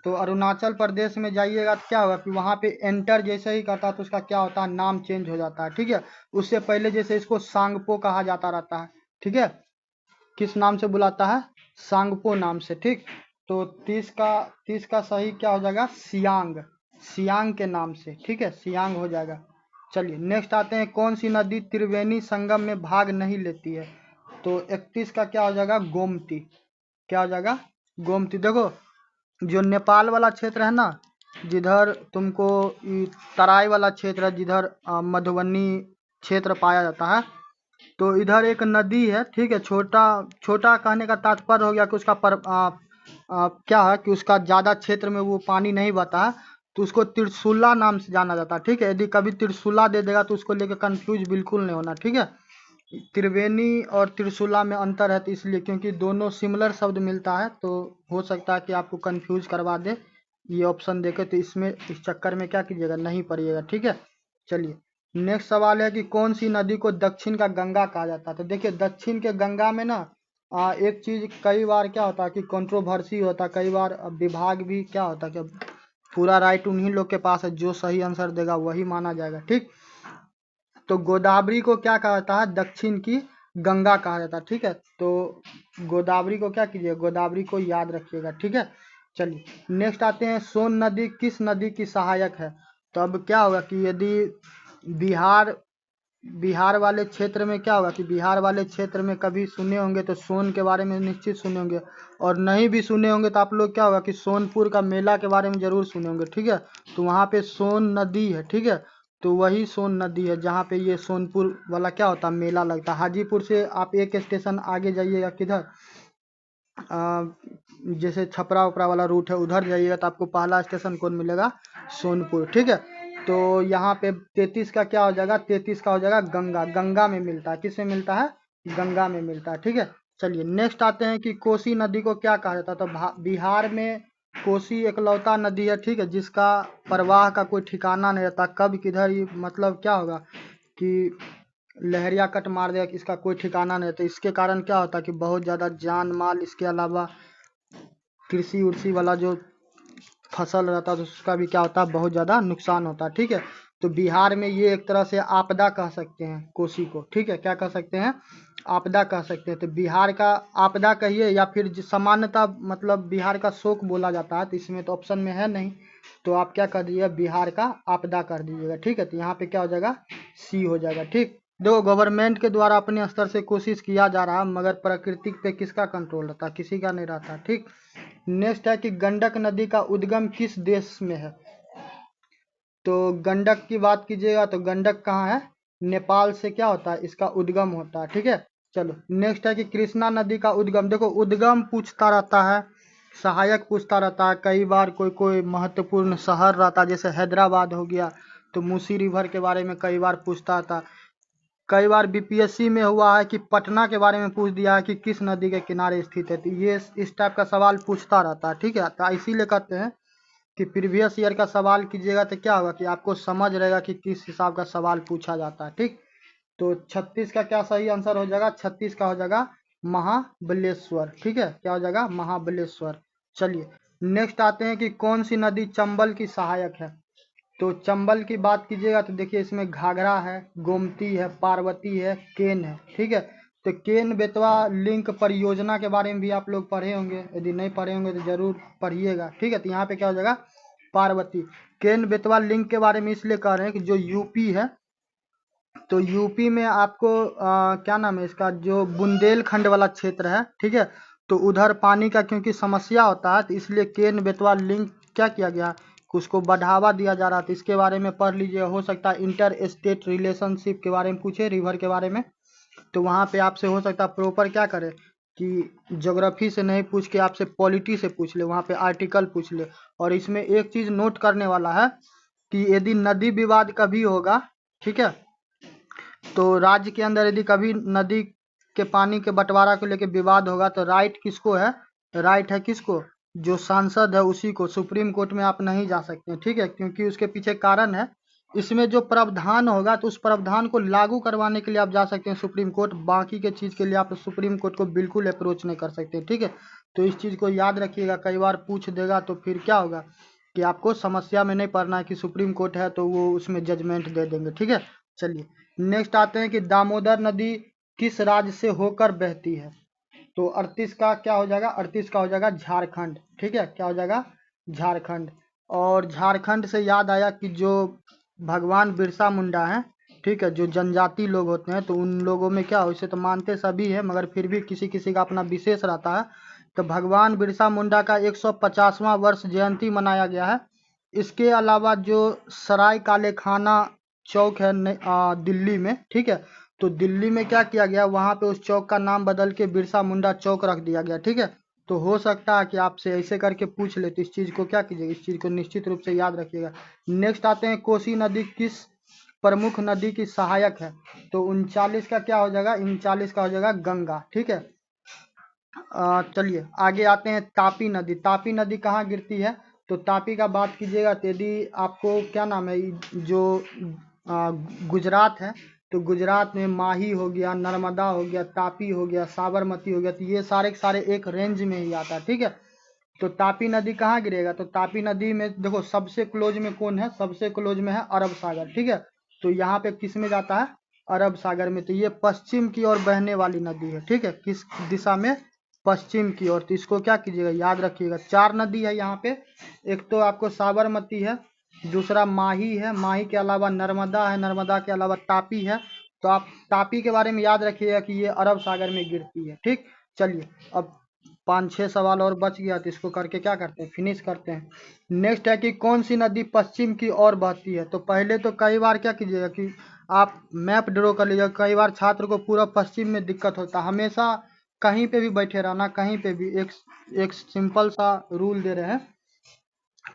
तो अरुणाचल प्रदेश में जाइएगा तो क्या होगा कि वहाँ पे एंटर जैसे ही करता है तो उसका क्या होता है, नाम चेंज हो जाता है, ठीक है। उससे पहले जैसे इसको सांगपो कहा जाता रहता है, ठीक है। किस नाम से बुलाता है, सांगपो नाम से, ठीक। तो 30 का सही क्या हो जाएगा, सियांग, सियांग के नाम से, ठीक है, सियांग हो जाएगा। चलिए नेक्स्ट आते हैं, कौन सी नदी त्रिवेणी संगम में भाग नहीं लेती है। तो 31 का क्या हो जाएगा, गोमती, क्या हो जाएगा, गोमती। देखो जो नेपाल वाला क्षेत्र है ना, जिधर तुमको तराई वाला क्षेत्र है, जिधर मधुबनी क्षेत्र पाया जाता है, तो इधर एक नदी है, ठीक है। छोटा छोटा कहने का तात्पर्य हो गया कि उसका क्या है कि उसका ज्यादा क्षेत्र में वो पानी नहीं बहता है, तो उसको त्रिशूला नाम से जाना जाता है, ठीक है। यदि कभी त्रिशूला दे देगा तो उसको लेकर कंफ्यूज बिल्कुल नहीं होना, ठीक है। त्रिवेणी और त्रिशूला में अंतर है, तो इसलिए क्योंकि दोनों सिमिलर शब्द मिलता है, तो हो सकता है कि आपको कंफ्यूज करवा दे ये ऑप्शन देके, तो इसमें इस चक्कर में क्या कीजिएगा, नहीं पड़िएगा, ठीक है। चलिए नेक्स्ट सवाल है कि कौन सी नदी को दक्षिण का गंगा कहा जाता है। तो देखिए दक्षिण के गंगा में ना एक चीज कई बार क्या होता है कि कंट्रोवर्सी होता है, कई बार विभाग भी क्या होता है कि पूरा राइट उन्हीं लोग के पास है, जो सही आंसर देगा वही माना जाएगा। ठीक, तो गोदावरी को क्या कहा जाता है? दक्षिण की गंगा कहा जाता है। ठीक है, तो गोदावरी को क्या कीजिए, गोदावरी को याद रखिएगा। ठीक है, चलिए नेक्स्ट आते हैं, सोन नदी किस नदी की सहायक है? तो अब क्या होगा कि यदि बिहार बिहार वाले क्षेत्र में क्या होगा कि बिहार वाले क्षेत्र में कभी सुने होंगे तो सोन के बारे में निश्चित सुने होंगे, और नहीं भी सुने होंगे तो आप लोग क्या होगा कि सोनपुर का मेला के बारे में जरूर सुने होंगे। ठीक है, तो वहाँ पे सोन नदी है। ठीक है, तो वही सोन नदी है जहाँ पे ये सोनपुर वाला क्या होता है, मेला लगता है। हाजीपुर से आप एक स्टेशन आगे जाइएगा, किधर जैसे छपरा उपरा वाला रूट है उधर जाइएगा तो आपको पहला स्टेशन कौन मिलेगा? सोनपुर। ठीक है, तो यहाँ पे 33 का क्या हो जाएगा? 33 का हो जाएगा गंगा। गंगा में मिलता है, किस में मिलता है? गंगा में मिलता है। ठीक है, चलिए नेक्स्ट आते हैं कि कोसी नदी को क्या कहा जाता है? तो बिहार में कोसी एकलौता नदी है। ठीक है, जिसका प्रवाह का कोई ठिकाना नहीं रहता, कब किधर ही मतलब क्या होगा कि लहरिया कट मार देगा, इसका कोई ठिकाना नहीं रहता। इसके कारण क्या होता है कि बहुत ज़्यादा जान माल, इसके अलावा कृषि उर्षि वाला जो फसल रहता है तो उसका भी क्या होता है, बहुत ज़्यादा नुकसान होता है। ठीक है, तो बिहार में ये एक तरह से आपदा कह सकते हैं कोसी को। ठीक है, क्या कह सकते हैं? आपदा कह सकते हैं। तो बिहार का आपदा कहिए या फिर सामान्यतः मतलब बिहार का शोक बोला जाता है, तो इसमें तो ऑप्शन में है नहीं, तो आप क्या कर दीजिएगा? बिहार का आपदा कर दीजिएगा। ठीक है, तो यहाँ पे क्या हो जाएगा? सी हो जाएगा। ठीक, देखो गवर्नमेंट के द्वारा अपने स्तर से कोशिश किया जा रहा है, मगर प्रकृति पे किसका कंट्रोल रहता है? किसी का नहीं रहता। ठीक, नेक्स्ट है कि गंडक नदी का उद्गम किस देश में है? तो गंडक की बात कीजिएगा तो गंडक कहाँ है? नेपाल से क्या होता है, इसका उद्गम होता है। ठीक है, चलो नेक्स्ट है कि कृष्णा नदी का उद्गम। देखो उद्गम पूछता रहता है, सहायक पूछता रहता है, कई बार कोई कोई महत्वपूर्ण शहर रहता है, जैसे हैदराबाद हो गया तो मूसी रिवर के बारे में कई बार पूछता था। कई बार बीपीएससी में हुआ है कि पटना के बारे में पूछ दिया है कि किस नदी के किनारे स्थित है। तो ये इस टाइप का सवाल पूछता रहता है। ठीक है, तो इसीलिए कहते हैं कि प्रीवियस ईयर का सवाल कीजिएगा तो क्या होगा कि आपको समझ रहेगा कि किस हिसाब का सवाल पूछा जाता है। ठीक, तो 36 का क्या सही आंसर हो जाएगा? 36 का हो जाएगा महाबलेश्वर। ठीक है, क्या हो जाएगा? महाबलेश्वर। चलिए नेक्स्ट आते हैं कि कौन सी नदी चंबल की सहायक है? तो चंबल की बात कीजिएगा तो देखिए इसमें घाघरा है, गोमती है, पार्वती है, केन है। ठीक है, तो केन बेतवा लिंक परियोजना के बारे में भी आप लोग पढ़े होंगे, यदि नहीं पढ़े होंगे तो जरूर पढ़िएगा। ठीक है, तो यहाँ पे क्या हो जाएगा? पार्वती। केन बेतवा लिंक के बारे में इसलिए कह रहे हैं कि जो यूपी है, तो यूपी में आपको क्या नाम है इसका, जो बुंदेलखंड वाला क्षेत्र है। ठीक है, तो उधर पानी का क्योंकि समस्या होता है, तो इसलिए केन बेतवा लिंक क्या किया गया, उसको बढ़ावा दिया जा रहा था। इसके बारे में पढ़ लीजिए, हो सकता है इंटर स्टेट रिलेशनशिप के बारे में पूछे, रिवर के बारे में, तो वहाँ पे आपसे हो सकता है प्रॉपर क्या करे कि ज्योग्राफी से नहीं पूछ के आपसे पॉलिटी से पूछ ले, वहाँ पे आर्टिकल पूछ ले। और इसमें एक चीज़ नोट करने वाला है कि यदि नदी विवाद कभी होगा, ठीक है, तो राज्य के अंदर यदि कभी नदी के पानी के बंटवारा को लेकर विवाद होगा तो राइट किसको है? राइट है किसको? जो सांसद है उसी को। सुप्रीम कोर्ट में आप नहीं जा सकते। ठीक है, क्योंकि उसके पीछे कारण है, इसमें जो प्रावधान होगा तो उस प्रावधान को लागू करवाने के लिए आप जा सकते हैं सुप्रीम कोर्ट, बाकी के चीज़ के लिए आप सुप्रीम कोर्ट को बिल्कुल अप्रोच नहीं कर सकते। ठीक है, तो इस चीज़ को याद रखिएगा, कई बार पूछ देगा तो फिर क्या होगा कि आपको समस्या में नहीं पड़ना है कि सुप्रीम कोर्ट है तो वो उसमें जजमेंट दे देंगे। ठीक है, चलिए नेक्स्ट आते हैं कि दामोदर नदी किस राज्य से होकर बहती है? तो 38 का क्या हो जाएगा? 38 का हो जाएगा झारखंड। ठीक है, क्या हो जाएगा? झारखंड। और झारखंड से याद आया कि जो भगवान बिरसा मुंडा है, ठीक है, जो जनजाति लोग होते हैं तो उन लोगों में क्या, वैसे तो मानते सभी है मगर फिर भी किसी किसी का अपना विशेष रहता है। तो भगवान बिरसा मुंडा का 150वां वर्ष जयंती मनाया गया है। इसके अलावा जो सराय काले खाना चौक है दिल्ली में, ठीक है, तो दिल्ली में क्या किया गया, वहाँ पे उस चौक का नाम बदल के बिरसा मुंडा चौक रख दिया गया। ठीक है, तो हो सकता है कि आपसे ऐसे करके पूछ ले, तो इस चीज़ को क्या कीजिएगा, इस चीज़ को निश्चित रूप से याद रखिएगा। नेक्स्ट आते हैं कोसी नदी किस प्रमुख नदी की सहायक है? तो 39 का क्या हो जाएगा? 39 का हो जाएगा गंगा। ठीक है, चलिए आगे आते हैं तापी नदी। तापी नदी कहाँ गिरती है? तो तापी का बात कीजिएगा तो यदि आपको क्या नाम है, जो गुजरात है, तो गुजरात में माही हो गया, नर्मदा हो गया, तापी हो गया, साबरमती हो गया, तो ये सारे के सारे एक रेंज में ही आता है। ठीक है, तो तापी नदी कहाँ गिरेगा? तो तापी नदी में देखो सबसे क्लोज में कौन है? सबसे क्लोज में है अरब सागर, ठीक है। तो यहाँ पे किस में जाता है? अरब सागर में। तो ये पश्चिम की ओर बहने वाली नदी है, ठीक है। किस दिशा में? पश्चिम की ओर। तो इसको क्या कीजिएगा, याद रखिएगा। 4 नदी है यहाँ पे। एक तो आपको साबरमती है, दूसरा माही है, माही के अलावा नर्मदा है, नर्मदा के अलावा तापी है। तो आप तापी के बारे में याद रखिएगा कि ये अरब सागर में गिरती है, ठीक। चलिए अब 5-6 सवाल और बच गया, तो इसको करके क्या करते हैं, फिनिश करते हैं। नेक्स्ट है कि कौन सी नदी पश्चिम की ओर बहती है? तो पहले तो कई बार क्या कीजिएगा कि आप मैप ड्रॉ कर लीजिएगा। कई बार छात्र को पूरा पश्चिम में दिक्कत होता है। हमेशा कहीं पे भी बैठे रहना, कहीं पे भी एक सिंपल सा रूल दे रहे हैं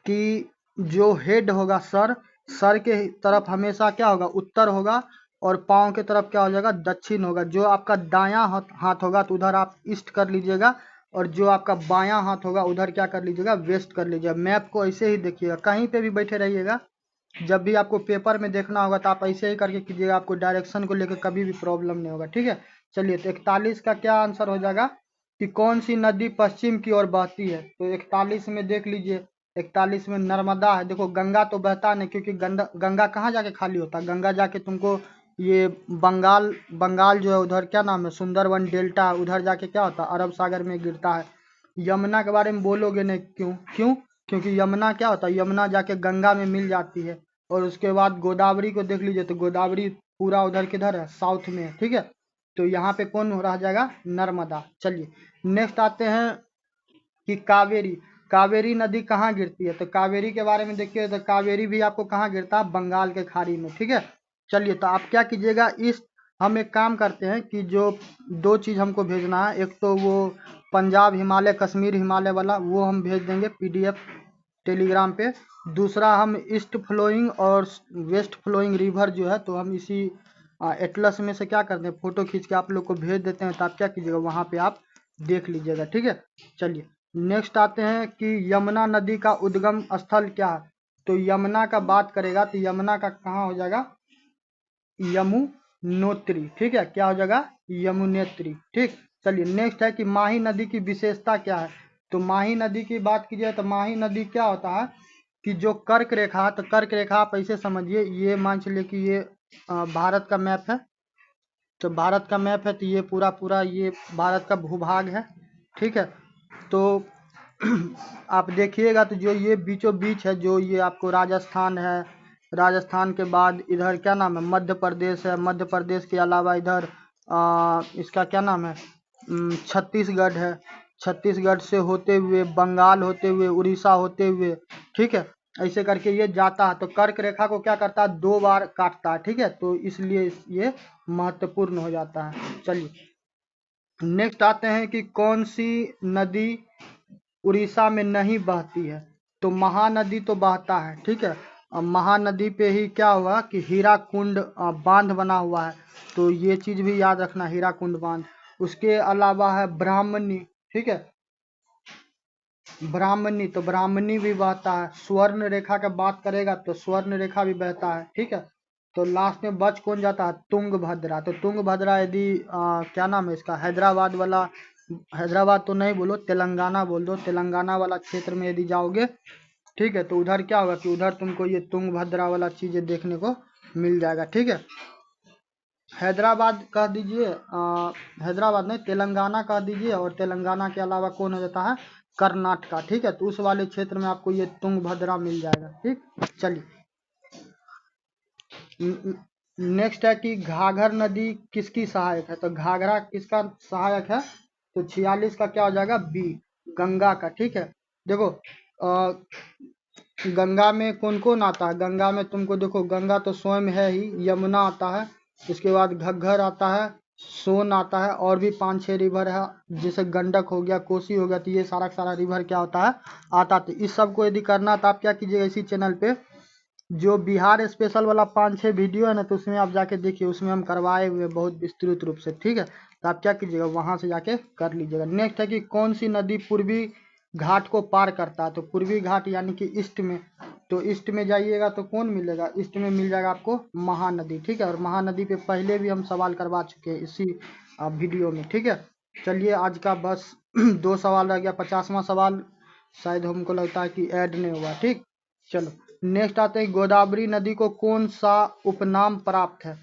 कि जो हेड होगा सर के तरफ हमेशा क्या होगा, उत्तर होगा, और पाँव के तरफ क्या हो जाएगा, दक्षिण होगा। जो आपका दायां हाथ होगा तो उधर आप ईस्ट कर लीजिएगा, और जो आपका बायां हाथ होगा उधर क्या कर लीजिएगा, वेस्ट कर लीजिएगा। मैप को ऐसे ही देखिएगा, कहीं पे भी बैठे रहिएगा। जब भी आपको पेपर में देखना होगा तो आप ऐसे ही करके कीजिएगा, आपको डायरेक्शन को लेकर कभी भी प्रॉब्लम नहीं होगा, ठीक है। चलिए तो 41 का क्या आंसर हो जाएगा कि कौन सी नदी पश्चिम की ओर बहती है? तो 41 में देख लीजिए, 41 में नर्मदा है। देखो गंगा तो बहता नहीं, क्योंकि गंगा कहाँ जाके खाली होता है? गंगा जाके तुमको ये बंगाल जो है उधर क्या नाम है, सुंदरवन डेल्टा, उधर जाके क्या होता है, अरब सागर में गिरता है। यमुना के बारे में बोलोगे नहीं, क्यों? क्योंकि यमुना क्या होता है, यमुना जाके गंगा में मिल जाती है। और उसके बाद गोदावरी को देख लीजिए, तो गोदावरी पूरा उधर किधर है, साउथ में है, ठीक है। तो यहाँ पे कौन रह जाएगा, नर्मदा। चलिए नेक्स्ट आते हैं कि कावेरी नदी कहाँ गिरती है? तो कावेरी के बारे में देखिए, तो कावेरी भी आपको कहाँ गिरता है, बंगाल के खाड़ी में, ठीक है। चलिए तो आप क्या कीजिएगा, इस हम एक काम करते हैं कि जो 2 चीज़ हमको भेजना है, एक तो वो पंजाब हिमालय कश्मीर हिमालय वाला, वो हम भेज देंगे PDF टेलीग्राम पे। दूसरा हम ईस्ट फ्लोइंग और वेस्ट फ्लोइंग रिवर जो है, तो हम इसी एटलस में से क्या करते हैं, फोटो खींच के आप लोग को भेज देते हैं। तो आप क्या कीजिएगा, वहाँ पे आप देख लीजिएगा, ठीक है। चलिए नेक्स्ट आते हैं कि यमुना नदी का उद्गम स्थल क्या है? तो यमुना का बात करेगा तो यमुना का कहाँ हो जाएगा, यमुनोत्री, ठीक है। क्या हो जाएगा, यमुनेत्री, ठीक। चलिए नेक्स्ट है कि माही नदी की विशेषता क्या है? तो माही नदी की बात कीजिए तो माही नदी क्या होता है कि जो कर्क रेखा, तो कर्क रेखा आप ऐसे समझिए, ये मान चलिए कि ये भारत का मैप है। तो भारत का मैप है, तो ये पूरा ये भारत का भूभाग है, ठीक है। तो आप देखिएगा तो जो ये बीचों बीच है, जो ये आपको राजस्थान है, राजस्थान के बाद इधर क्या नाम है, मध्य प्रदेश है, मध्य प्रदेश के अलावा इधर इसका क्या नाम है, छत्तीसगढ़ है, छत्तीसगढ़ से होते हुए बंगाल होते हुए उड़ीसा होते हुए, ठीक है। ऐसे करके ये जाता है। तो कर्क रेखा को क्या करता है, 2 बार काटता है, ठीक है। तो इसलिए ये महत्वपूर्ण हो जाता है। चलिए नेक्स्ट आते हैं कि कौन सी नदी उड़ीसा में नहीं बहती है? तो महानदी तो बहता है, ठीक है। अब महानदी पे ही क्या हुआ कि हीराकुंड बांध बना हुआ है। तो ये चीज भी याद रखना, हीराकुंड बांध। उसके अलावा है ब्राह्मणी, ठीक है, ब्राह्मणी, तो ब्राह्मणी भी बहता है। स्वर्ण रेखा का बात करेगा तो स्वर्ण रेखा भी बहता है, ठीक है। तो लास्ट में बच कौन जाता है, तुंगभद्रा। तो तुंगभद्रा यदि क्या नाम है इसका, हैदराबाद वाला, हैदराबाद तो नहीं बोलो, तेलंगाना बोल दो, तेलंगाना वाला क्षेत्र में यदि जाओगे, ठीक है, तो उधर क्या होगा कि उधर तुमको ये तुंगभद्रा वाला चीजें देखने को मिल जाएगा, ठीक है। हैदराबाद कह दीजिए, हैदराबाद नहीं, तेलंगाना कह दीजिए, और तेलंगाना के अलावा कौन हो जाता है, कर्नाटका, ठीक है। तो उस वाले क्षेत्र में आपको ये तुंगभद्रा मिल जाएगा, ठीक। चलिए नेक्स्ट है कि घाघर नदी किसकी सहायक है? तो घाघरा किसका सहायक है? तो 46 का क्या हो जाएगा, बी, गंगा का, ठीक है। देखो गंगा में कौन कौन आता है, गंगा में तुमको देखो, गंगा तो स्वयं है ही, यमुना आता है, इसके बाद घग्घर आता है, सोन आता है, और भी 5-6 रिवर है, जैसे गंडक हो गया, कोसी हो गया। तो ये सारा रिवर क्या होता है, आता। तो इस सब को यदि करना तो आप क्या कीजिएगा, इसी चैनल पे जो बिहार स्पेशल वाला 5-6 वीडियो है ना, तो उसमें आप जाके देखिए, उसमें हम करवाए हुए बहुत विस्तृत रूप से, ठीक है। तो आप क्या कीजिएगा, वहां से जाके कर लीजिएगा। नेक्स्ट है कि कौन सी नदी पूर्वी घाट को पार करता है? तो पूर्वी घाट यानी कि ईस्ट में। तो ईस्ट में जाइएगा तो कौन मिलेगा, ईस्ट में मिल जाएगा आपको महानदी, ठीक है। और महानदी पे पहले भी हम सवाल करवा चुके हैं इसी वीडियो में, ठीक है। चलिए आज का बस 2 सवाल रह गया, 50वां सवाल शायद हमको लगता है कि ऐड नहीं हुआ। ठीक, चलो नेक्स्ट आते हैं, गोदावरी नदी को कौन सा उपनाम प्राप्त है?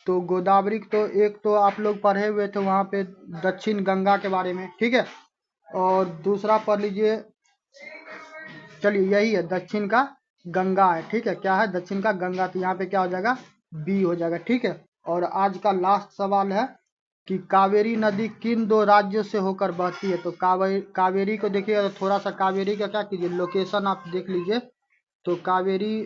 तो गोदावरी तो एक तो आप लोग पढ़े हुए थे वहाँ पे दक्षिण गंगा के बारे में, ठीक है। और दूसरा पढ़ लीजिए, चलिए यही है, दक्षिण का गंगा है, ठीक है। क्या है? दक्षिण का गंगा, तो यहाँ पे क्या हो जाएगा? बी हो जाएगा, ठीक है। और आज का लास्ट सवाल है कि कावेरी नदी किन दो राज्यों से होकर बहती है? तो कावेरी को देखिएगा तो थोड़ा सा कावेरी का क्या कीजिए, लोकेशन आप देख लीजिए। तो कावेरी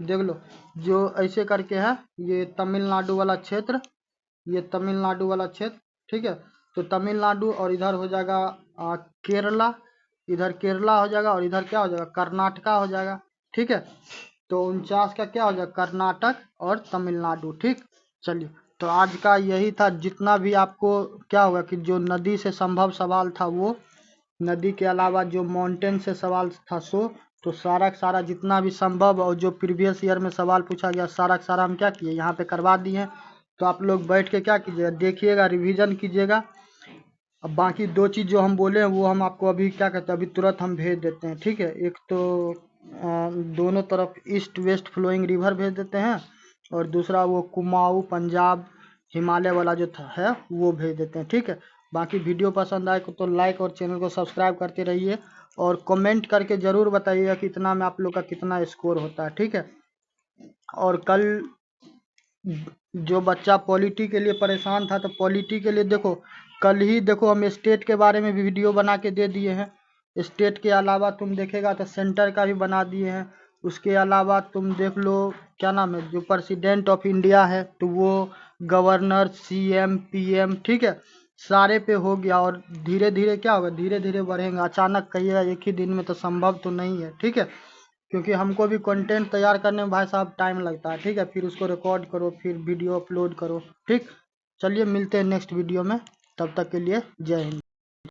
देख लो, जो ऐसे करके है, ये तमिलनाडु वाला क्षेत्र, ये तमिलनाडु वाला क्षेत्र, ठीक है। तो तमिलनाडु और इधर हो जाएगा केरला, इधर केरला हो जाएगा, और इधर क्या हो जाएगा? कर्नाटका हो जाएगा, ठीक है। तो 49 का क्या हो जाएगा? कर्नाटक और तमिलनाडु, ठीक। चलिए, तो आज का यही था। जितना भी आपको क्या होगा कि जो नदी से संभव सवाल था वो, नदी के अलावा जो माउंटेन से सवाल था सो, तो सारा का सारा जितना भी संभव और जो प्रीवियस ईयर में सवाल पूछा गया सारा का सारा हम क्या किए, यहाँ पे करवा दिए हैं। तो आप लोग बैठ के क्या कीजिएगा, देखिएगा, रिवीजन कीजिएगा। अब बाकी दो चीज़ जो हम बोले हैं वो हम आपको अभी क्या कहते हैं, अभी तुरंत हम भेज देते हैं, ठीक है। एक तो दोनों तरफ ईस्ट वेस्ट फ्लोइंग रिवर भेज देते हैं, और दूसरा वो कुमाऊँ पंजाब हिमालय वाला जो है वो भेज देते हैं, ठीक है। बाकी वीडियो पसंद आए तो लाइक और चैनल को सब्सक्राइब करते रहिए, और कमेंट करके ज़रूर बताइएगा कि इतना में आप लोग का कितना स्कोर होता है, ठीक है। और कल जो बच्चा पॉलिटी के लिए परेशान था, तो पॉलिटी के लिए देखो, कल ही देखो हम स्टेट के बारे में भी वीडियो बना के दे दिए हैं। स्टेट के अलावा तुम देखेगा तो सेंटर का भी बना दिए हैं। उसके अलावा तुम देख लो, क्या नाम है, जो प्रेसिडेंट ऑफ इंडिया है तो वो, गवर्नर, सीएम, पीएम, ठीक है, सारे पे हो गया। और धीरे धीरे क्या होगा, धीरे धीरे बढ़ेंगे। अचानक कहिएगा एक ही दिन में तो संभव तो नहीं है, ठीक है। क्योंकि हमको भी कंटेंट तैयार करने में भाई साहब टाइम लगता है, ठीक है। फिर उसको रिकॉर्ड करो, फिर वीडियो अपलोड करो, ठीक। चलिए मिलते हैं नेक्स्ट वीडियो में, तब तक के लिए जय हिंद।